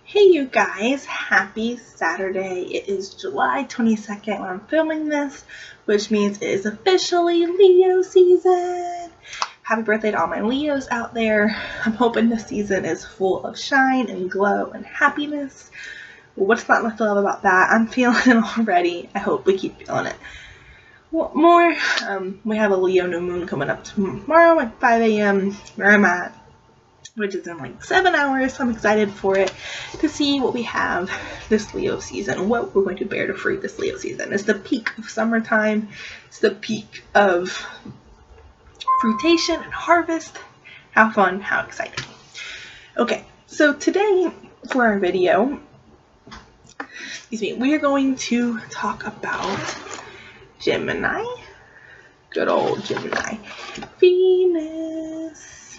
Hey you guys, happy Saturday. It is July 22nd when I'm filming this, which means it is officially Leo season. Happy birthday to all my Leos out there. I'm hoping this season is full of shine and glow and happiness. What's not left to love about that? I'm feeling it already. I hope we keep feeling it. More, we have a Leo new moon coming up tomorrow at 5 a.m. where I'm at, which is in like 7 hours. So I'm excited for it to see what we have this Leo season, what we're going to bear to fruit this Leo season. It's the peak of summertime. It's the peak of fruitation and harvest. How fun, how exciting. Okay, so today for our video, we are going to talk about Gemini. Good old Gemini Venus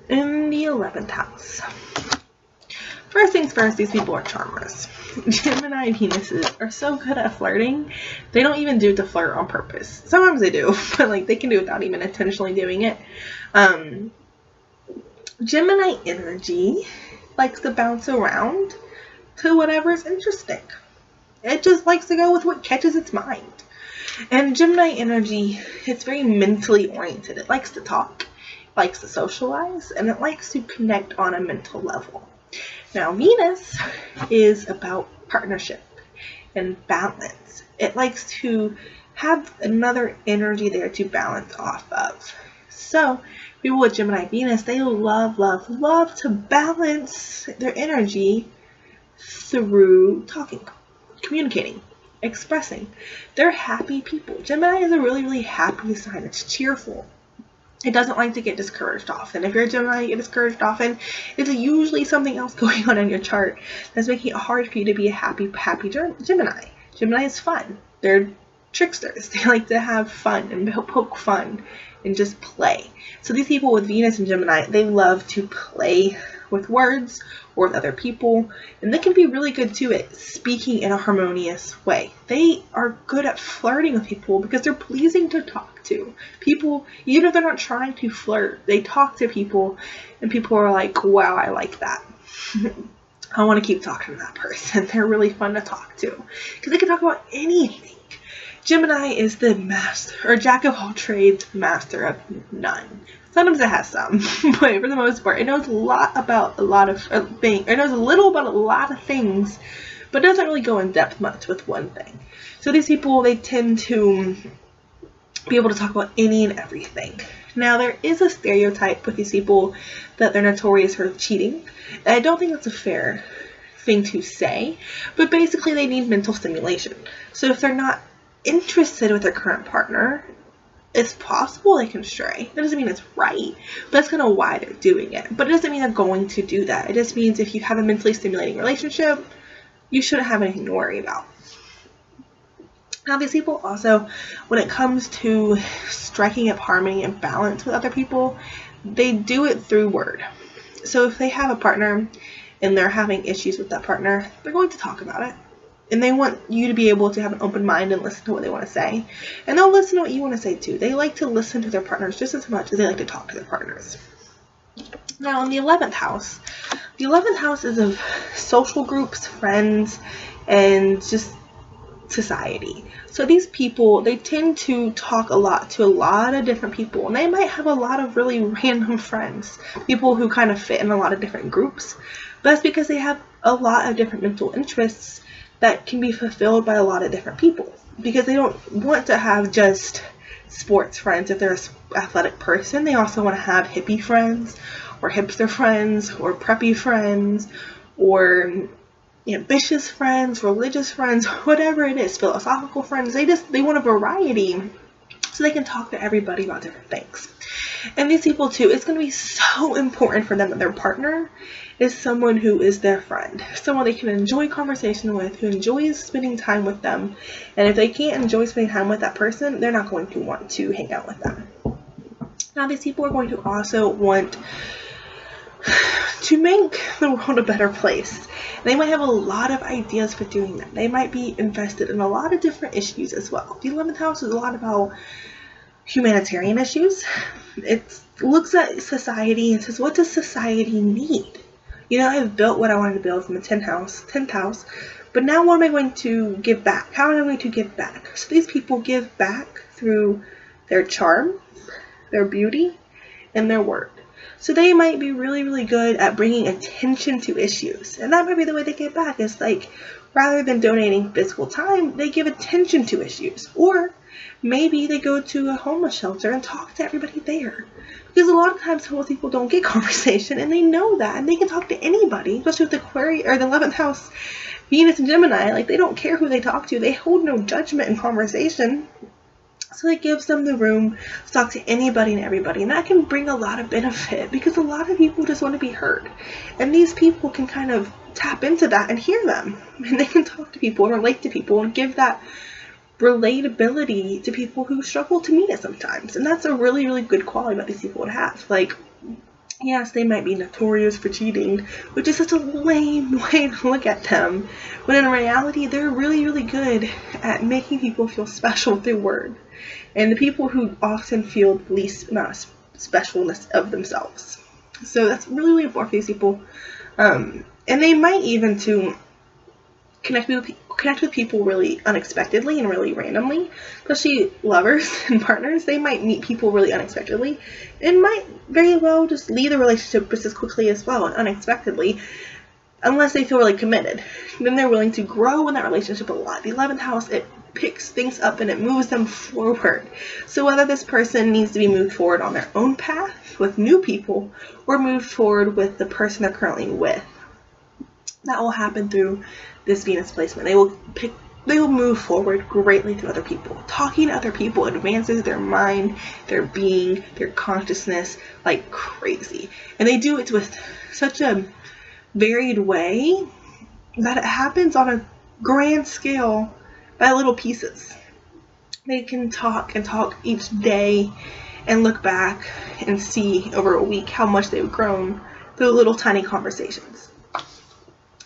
in the 11th house. First things first, these people are charmers. Gemini Venuses are so good at flirting. They don't even do it to flirt on purpose. Sometimes they do, but like they can do it without even intentionally doing it. Gemini energy likes to bounce around to whatever's interesting. It just likes to go with what catches its mind. And Gemini energy, it's very mentally oriented. It likes to talk, likes to socialize, and it likes to connect on a mental level. Now Venus is about partnership and balance. It likes to have another energy there to balance off of. So people with Gemini Venus, they love to balance their energy through talking, communicating, expressing. They're happy people. Gemini is a really happy sign. It's cheerful. It doesn't like to get discouraged often. If you're a Gemini, you get discouraged often. It's usually something else going on in your chart that's making it hard for you to be a happy Gemini. Gemini is fun. They're tricksters. They like to have fun and poke fun and just play. So these people with Venus and Gemini, they love to play with words or with other people, and they can be really good too at speaking in a harmonious way. They are good at flirting with people because they're pleasing to talk to. People, even if they're not trying to flirt, they talk to people and people are like, wow, I like that. I want to keep talking to that person. They're really fun to talk to because they can talk about anything. Gemini is the master, or jack of all trades, master of none. Sometimes it has some, but for the most part, it knows a lot about a lot of things. It knows a little about a lot of things, but doesn't really go in depth much with one thing. So these people, they tend to be able to talk about any and everything. Now, there is a stereotype with these people that they're notorious for cheating. And I don't think that's a fair thing to say, but basically they need mental stimulation. So if they're not interested with their current partner, it's possible they can stray. That doesn't mean it's right, but that's kind of why they're doing it. But it doesn't mean they're going to do that. It just means if you have a mentally stimulating relationship, you shouldn't have anything to worry about. Now these people also, when it comes to striking up harmony and balance with other people, they do it through word. So if they have a partner and they're having issues with that partner, they're going to talk about it. And they want you to be able to have an open mind and listen to what they want to say. And they'll listen to what you want to say too. They like to listen to their partners just as much as they like to talk to their partners. Now in the 11th house is of social groups, friends, and just society. So these people, they tend to talk a lot to a lot of different people. And they might have a lot of really random friends. People who kind of fit in a lot of different groups. But that's because they have a lot of different mental interests that can be fulfilled by a lot of different people, because they don't want to have just sports friends. If they're an athletic person, they also want to have hippie friends or hipster friends or preppy friends or ambitious friends, religious friends, whatever it is, philosophical friends. They want a variety so they can talk to everybody about different things. And these people too, it's going to be so important for them that their partner is someone who is their friend, someone they can enjoy conversation with, who enjoys spending time with them. And if they can't enjoy spending time with that person, they're not going to want to hang out with them. Now these people are going to also want to make the world a better place. They might have a lot of ideas for doing that. They might be invested in a lot of different issues as well. The 11th house is a lot about humanitarian issues. It looks at society and says, what does society need? You know, I've built what I wanted to build from the 10th house, but now what am I going to give back? How am I going to give back? So these people give back through their charm, their beauty, and their word. So they might be really, really good at bringing attention to issues. And that might be the way they get back. It's like, rather than donating physical time, they give attention to issues. Or maybe they go to a homeless shelter and talk to everybody there. Because a lot of times homeless people don't get conversation, and they know that. And they can talk to anybody, especially with the Aquarius or the 11th house, Venus and Gemini. Like, they don't care who they talk to. They hold no judgment in conversation. So it gives them the room to talk to anybody and everybody. And that can bring a lot of benefit, because a lot of people just want to be heard. And these people can kind of tap into that and hear them. And they can talk to people and relate to people and give that relatability to people who struggle to meet it sometimes. And that's a really, really good quality that these people would have. Like, yes, they might be notorious for cheating, which is such a lame way to look at them. But in reality, they're really, really good at making people feel special through word. And the people who often feel the least amount of specialness of themselves. So that's really, really important for these people. And they might even to connect with people really unexpectedly and really randomly. Especially lovers and partners, they might meet people really unexpectedly and might very well just leave the relationship just as quickly as well and unexpectedly, unless they feel really committed. Then they're willing to grow in that relationship a lot. The 11th house, it picks things up and it moves them forward. So whether this person needs to be moved forward on their own path with new people or moved forward with the person they're currently with, that will happen through this Venus placement. They will move forward greatly through other people. Talking to other people advances their mind, their being, their consciousness like crazy. And they do it with such a varied way that it happens on a grand scale by little pieces. They can talk and talk each day and look back and see over a week how much they've grown through little tiny conversations.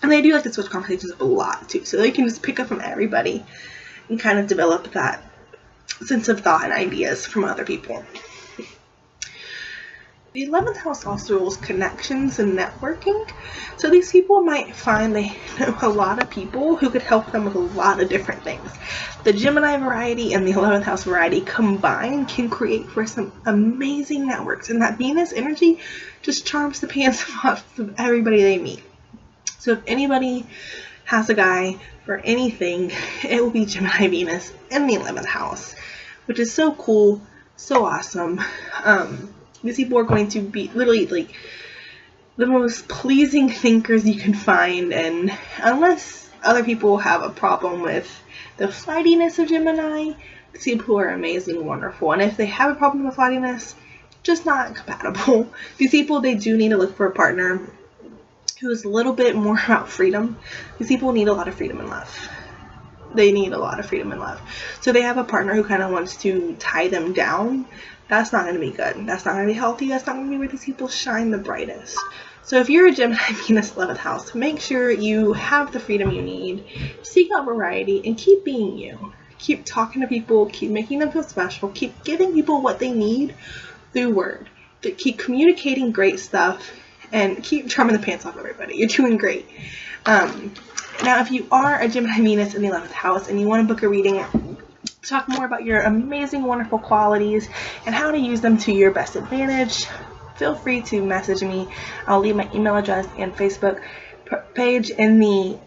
And they do like to switch conversations up a lot too, so they can just pick up from everybody and kind of develop that sense of thought and ideas from other people. The 11th house also rules connections and networking. So these people might find they know a lot of people who could help them with a lot of different things. The Gemini variety and the 11th house variety combined can create for some amazing networks. And that Venus energy just charms the pants off of everybody they meet. So if anybody has a guy for anything, it will be Gemini Venus in the 11th house, which is so cool, so awesome. These people are going to be literally like the most pleasing thinkers you can find, and unless other people have a problem with the flightiness of Gemini, these people are amazing, wonderful. And if they have a problem with flightiness, just not compatible. These people, they do need to look for a partner who is a little bit more about freedom. These people need a lot of freedom in love. They need a lot of freedom in love. So they have a partner who kind of wants to tie them down. That's not going to be good. That's not going to be healthy. That's not going to be where these people shine the brightest. So if you're a Gemini Venus 11th house, make sure you have the freedom you need. Seek out variety and keep being you. Keep talking to people. Keep making them feel special. Keep giving people what they need through word. Keep communicating great stuff and keep charming the pants off everybody. You're doing great. Now, if you are a Gemini Venus in the 11th house and you want to book a reading, talk more about your amazing, wonderful qualities and how to use them to your best advantage, feel free to message me. I'll leave my email address and Facebook page in the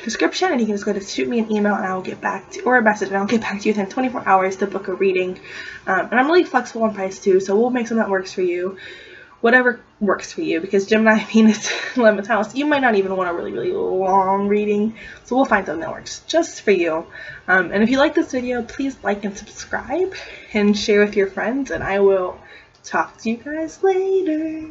description, and you can just go to shoot me an email and I will get back to, or a message, and I'll get back to you within 24 hours to book a reading. And I'm really flexible on price too, so we'll make something that works for you. Whatever works for you, because Gemini Venus 11th house, you might not even want a really, really long reading, so we'll find something that works just for you. And if you like this video, please like and subscribe and share with your friends, and I will talk to you guys later.